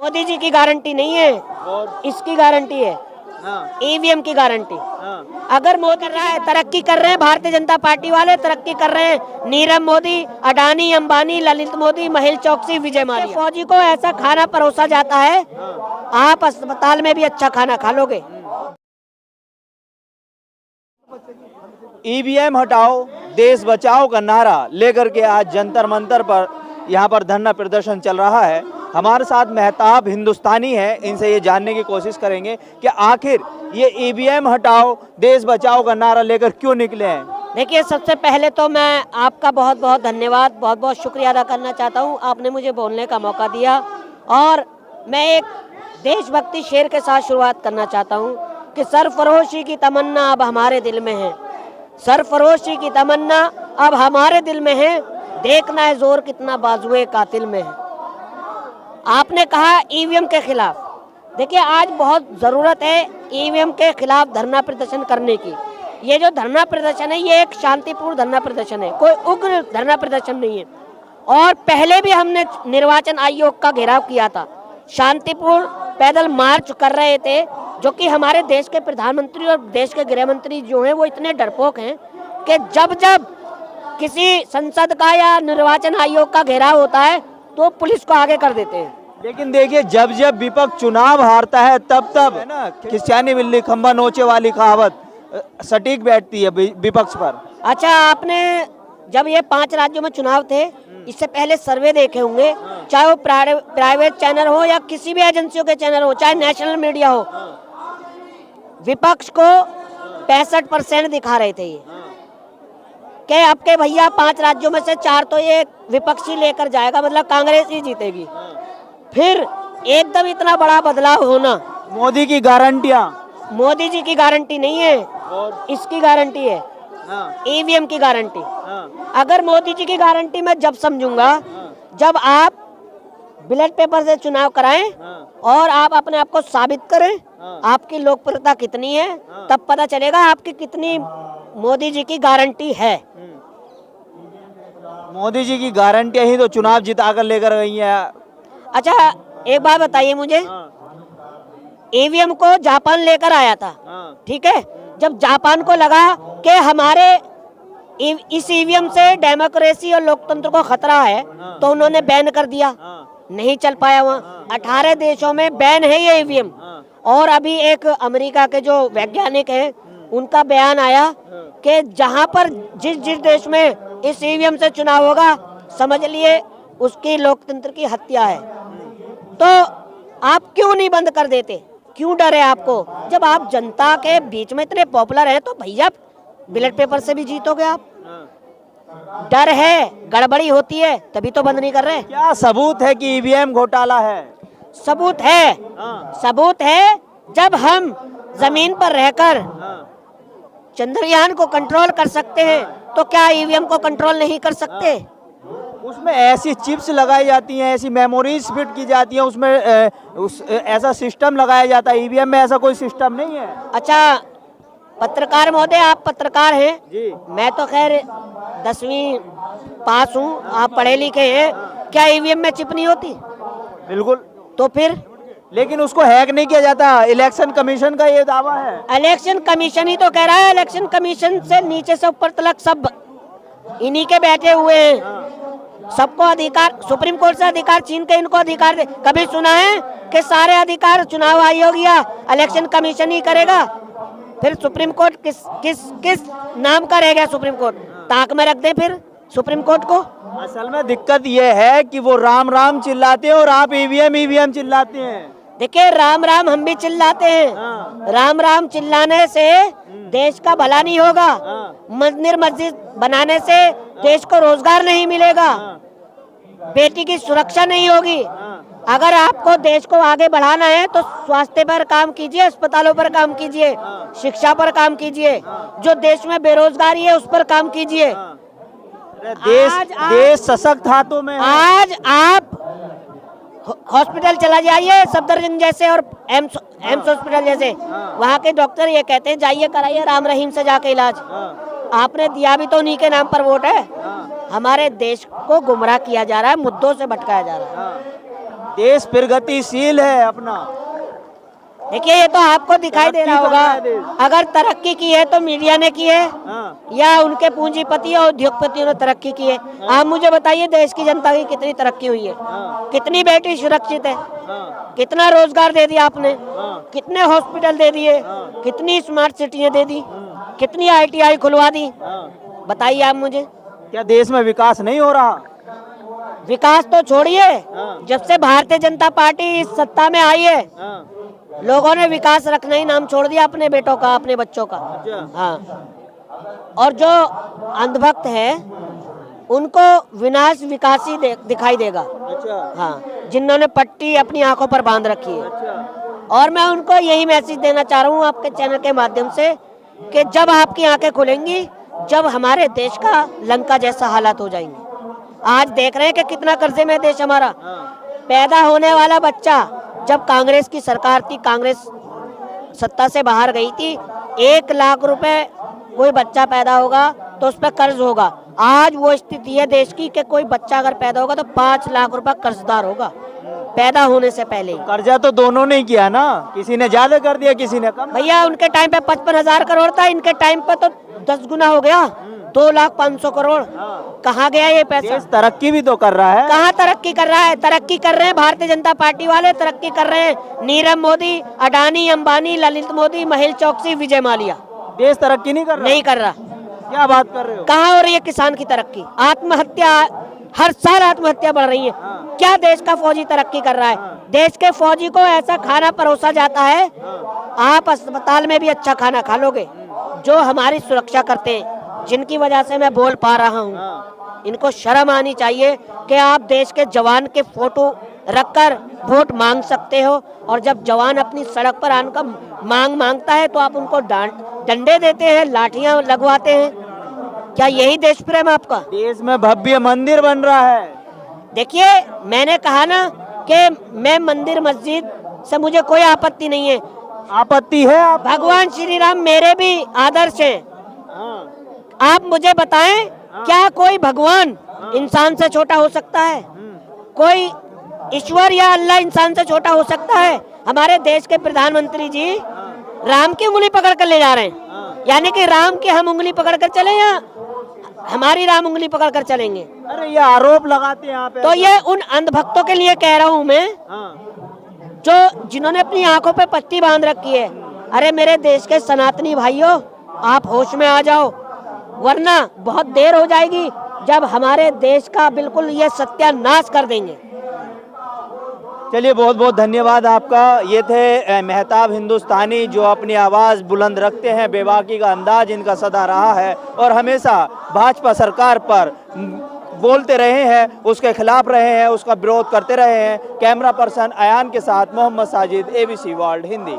मोदी जी की गारंटी नहीं है, और इसकी गारंटी है, हाँ ईवीएम की गारंटी। हाँ अगर मोदी कर रहा है, तरक्की कर रहे हैं, भारतीय जनता पार्टी वाले तरक्की कर रहे हैं, नीरव मोदी, अडानी, अंबानी, ललित मोदी, महिल चौकसी, विजय माल्या, फौजी को ऐसा खाना परोसा जाता है, आप अस्पताल में भी अच्छा खाना खा लोगे। ईवीएम हटाओ देश बचाओ का नारा लेकर के आज जंतर मंतर पर यहाँ पर धरना प्रदर्शन चल रहा है। हमारे साथ मेहताब हिंदुस्तानी है, इनसे ये जानने की कोशिश करेंगे कि आखिर ये ईवीएम हटाओ देश बचाओ का नारा लेकर क्यों निकले हैं। देखिए, सबसे पहले तो मैं आपका बहुत बहुत धन्यवाद, बहुत बहुत शुक्रिया अदा करना चाहता हूँ। आपने मुझे बोलने का मौका दिया और मैं एक देशभक्ति शेर के साथ शुरुआत करना चाहता हूँ कि सरफरोशी की तमन्ना अब हमारे दिल में है, सरफरोशी की तमन्ना अब हमारे दिल में है, देखना है जोर कितना बाजुए कातिल में है। आपने कहा ईवीएम के खिलाफ, देखिए आज बहुत ज़रूरत है ईवीएम के खिलाफ धरना प्रदर्शन करने की। ये जो धरना प्रदर्शन है ये एक शांतिपूर्ण धरना प्रदर्शन है, कोई उग्र धरना प्रदर्शन नहीं है। और पहले भी हमने निर्वाचन आयोग का घेराव किया था, शांतिपूर्ण पैदल मार्च कर रहे थे, जो कि हमारे देश के प्रधानमंत्री और देश के गृह मंत्री जो हैं वो इतने डरपोक हैं कि जब जब किसी संसद का या निर्वाचन आयोग का घेराव होता है तो पुलिस को आगे कर देते हैं। लेकिन देखिए, जब जब विपक्ष चुनाव हारता है तब तब है ना, खिसियानी बिल्ली खंबा नोचे वाली कहावत सटीक बैठती है विपक्ष पर। अच्छा, आपने जब ये 5 राज्यों में चुनाव थे, इससे पहले सर्वे देखे होंगे, चाहे वो प्राइवेट चैनल हो या किसी भी एजेंसियों के चैनल हो, चाहे नेशनल मीडिया हो, विपक्ष को 65% दिखा रहे थे ये कि आपके भैया 5 राज्यों में से 4 तो ये विपक्षी लेकर जाएगा, मतलब कांग्रेस ही जीतेगी। फिर एकदम इतना बड़ा बदलाव होना। मोदी की गारंटियां, मोदी जी की गारंटी नहीं है, और इसकी गारंटी है, ईवीएम की गारंटी। अगर मोदी जी की गारंटी मैं जब समझूंगा जब आप बैलेट पेपर से चुनाव कराएं और आप अपने आप को साबित करें आपकी लोकप्रियता कितनी है, तब पता चलेगा आपकी कितनी मोदी जी की गारंटी है। मोदी जी की गारंटियां ही तो चुनाव जिता कर लेकर गई है। अच्छा, एक बात बताइए मुझे, ईवीएम को जापान लेकर आया था, ठीक है, जब जापान को लगा कि हमारे इस ईवीएम से डेमोक्रेसी और लोकतंत्र को खतरा है तो उन्होंने बैन कर दिया, नहीं चल पाया वहाँ। 18 देशों में बैन है ये ईवीएम। और अभी एक अमेरिका के जो वैज्ञानिक हैं उनका बयान आया कि जहाँ पर जिस जिस देश में इस ईवीएम से चुनाव होगा समझ लिए उसकी लोकतंत्र की हत्या है। तो आप क्यों नहीं बंद कर देते, क्यों डर है आपको? जब आप जनता के बीच में इतने पॉपुलर हैं तो भैया बैलेट पेपर से भी जीतोगे आप। डर है, गड़बड़ी होती है, तभी तो बंद नहीं कर रहे। क्या सबूत है कि ईवीएम घोटाला है? सबूत है, सबूत है। जब हम जमीन पर रहकर चंद्रयान को कंट्रोल कर सकते हैं तो क्या ईवीएम को कंट्रोल नहीं कर सकते? उसमें ऐसी चिप्स लगाई जाती हैं, ऐसी मेमोरीज फिट की जाती हैं, उसमें ऐसा सिस्टम लगाया जाता है। ईवीएम में ऐसा कोई सिस्टम नहीं है। अच्छा, पत्रकार महोदय, आप पत्रकार हैं जी। मैं तो खैर 10वीं पास हूँ, आप पढ़े लिखे हैं, क्या ईवीएम में चिप नहीं होती? बिल्कुल। तो फिर लेकिन उसको हैक नहीं किया जाता, इलेक्शन कमीशन का ये दावा है। इलेक्शन कमीशन ही तो कह रहा है, इलेक्शन कमीशन से नीचे से ऊपर तक सब इन्हीं के बैठे हुए हैं। सबको अधिकार, सुप्रीम कोर्ट से अधिकार छीन के इनको अधिकार दे। कभी सुना है कि सारे अधिकार चुनाव आयोग या इलेक्शन कमीशन ही करेगा? फिर सुप्रीम कोर्ट किस नाम का रह गया? सुप्रीम कोर्ट ताक में रख दे फिर सुप्रीम कोर्ट को। असल में दिक्कत ये है कि वो राम राम चिल्लाते हैं और आप ईवीएम चिल्लाते हैं। देखिए, राम राम हम भी चिल्लाते हैं, राम राम चिल्लाने से देश का भला नहीं होगा, मंदिर मस्जिद बनाने से देश को रोजगार नहीं मिलेगा, बेटी की सुरक्षा नहीं होगी। अगर आपको देश को आगे बढ़ाना है तो स्वास्थ्य पर काम कीजिए, अस्पतालों पर काम कीजिए, शिक्षा पर काम कीजिए, जो देश में बेरोजगारी है उस पर काम कीजिए। देश सशक्त हाथों में है। आज आप हॉस्पिटल चला जाइए, सफदरजंग जैसे और एम्स हॉस्पिटल जैसे, वहाँ के डॉक्टर ये कहते हैं जाइए कराइए राम रहीम से जाके इलाज। आपने दिया भी तो उन्हीं के नाम पर वोट है। हमारे देश को गुमराह किया जा रहा है, मुद्दों से भटकाया जा रहा है। देश प्रगतिशील है अपना। देखिए ये तो आपको दिखाई दे रहा तरक्की कर रहा है होगा, देश। अगर तरक्की की है तो मीडिया ने की है हाँ, या उनके पूंजीपति और उद्योगपतियों ने तरक्की की है। आप मुझे बताइए देश की जनता की कितनी तरक्की हुई है, हाँ, कितनी बेटी सुरक्षित है, हाँ, कितना रोजगार दे दिया आपने, हाँ, कितने हॉस्पिटल दे दिए, हाँ। कितनी स्मार्ट सिटियां दे दी, कितनी ITI खुलवा दी, हाँ। बताइए आप मुझे। क्या देश में विकास नहीं हो रहा? विकास तो छोड़िए, हाँ। जब से भारतीय जनता पार्टी इस सत्ता में आई है हाँ, लोगों ने विकास रखना ही नाम छोड़ दिया अपने बेटों का, अपने बच्चों का। अच्छा, हाँ, और जो अंधभक्त है उनको विनाश विकास ही दिखाई देगा। अच्छा, हाँ, जिन्होंने पट्टी अपनी आंखों पर बांध रखी है। अच्छा, और मैं उनको यही मैसेज देना चाह रहा हूँ आपके चैनल के माध्यम से कि जब आपकी आंखें खुलेंगी, जब हमारे देश का लंका जैसा हालात हो जाएंगे। आज देख रहे हैं कि कितना कर्जे में है देश हमारा। हाँ, पैदा होने वाला बच्चा, जब कांग्रेस की सरकार थी, कांग्रेस सत्ता से बाहर गई थी, 1 लाख रुपए कोई बच्चा पैदा होगा तो उस पर कर्ज होगा। आज वो स्थिति है देश की कि कोई बच्चा अगर पैदा होगा तो 5 लाख रुपए कर्जदार होगा पैदा होने से पहले ही। कर्जा तो दोनों ने ही किया ना, किसी ने ज्यादा कर दिया, किसी ने कम। भैया उनके टाइम पे 55,000 करोड़ था, इनके टाइम पे तो 10 गुना हो गया, 2,05,000 करोड़। हाँ। कहाँ गया ये पैसा? देश तरक्की भी तो कर रहा है। कहाँ तरक्की कर रहा है? तरक्की कर रहे हैं भारतीय जनता पार्टी वाले, तरक्की कर रहे हैं नीरव मोदी, अडानी, अंबानी, ललित मोदी, महेश चौकसी, विजय माल्या। देश तरक्की नहीं कर रहा। नहीं कर रहा। क्या बात कर रहे हो? कहाँ हो रही है किसान की तरक्की? आत्महत्या, हर साल आत्महत्या बढ़ रही है। हाँ। क्या देश का फौजी तरक्की कर रहा है? देश के फौजी को ऐसा खाना परोसा जाता है, आप अस्पताल में भी अच्छा खाना खा लोगे। जो हमारी सुरक्षा करते हैं, जिनकी वजह से मैं बोल पा रहा हूँ, हाँ। इनको शर्म आनी चाहिए कि आप देश के जवान के फोटो रखकर वोट मांग सकते हो, और जब जवान अपनी सड़क पर आकर मांगता है तो आप उनको डंडे देते हैं, लाठियां लगवाते हैं। क्या यही देश प्रेम आपका? देश में भव्य मंदिर बन रहा है। देखिए मैंने कहा ना कि मैं मंदिर मस्जिद से मुझे कोई आपत्ति नहीं है। आपत्ति है आप? भगवान श्री राम मेरे भी आदर्श हैं। हाँ। आप मुझे बताएं, क्या कोई भगवान इंसान से छोटा हो सकता है? कोई ईश्वर या अल्लाह इंसान से छोटा हो सकता है? हमारे देश के प्रधानमंत्री जी राम की उंगली पकड़ कर ले जा रहे हैं, यानी कि राम की हम उंगली पकड़ कर चले या हमारी राम उंगली पकड़ कर चलेंगे? अरे ये आरोप लगाते हैं यहाँ पे। तो ये उन अंधभक्तों के लिए कह रहा हूँ मैं, हाँ। जो जिन्होंने अपनी आंखों पे पट्टी बांध रखी है। अरे मेरे देश के सनातनी भाइयों, आप होश में आ जाओ, वरना बहुत देर हो जाएगी जब हमारे देश का बिल्कुल ये सत्यानाश कर देंगे। चलिए बहुत बहुत धन्यवाद आपका। ये थे मेहताब हिंदुस्तानी, जो अपनी आवाज़ बुलंद रखते हैं। बेबाकी का अंदाज इनका सदा रहा है और हमेशा भाजपा सरकार पर बोलते रहे हैं, उसके खिलाफ रहे हैं, उसका विरोध करते रहे हैं। कैमरा पर्सन अयान के साथ मोहम्मद साजिद, ABC वर्ल्ड हिंदी।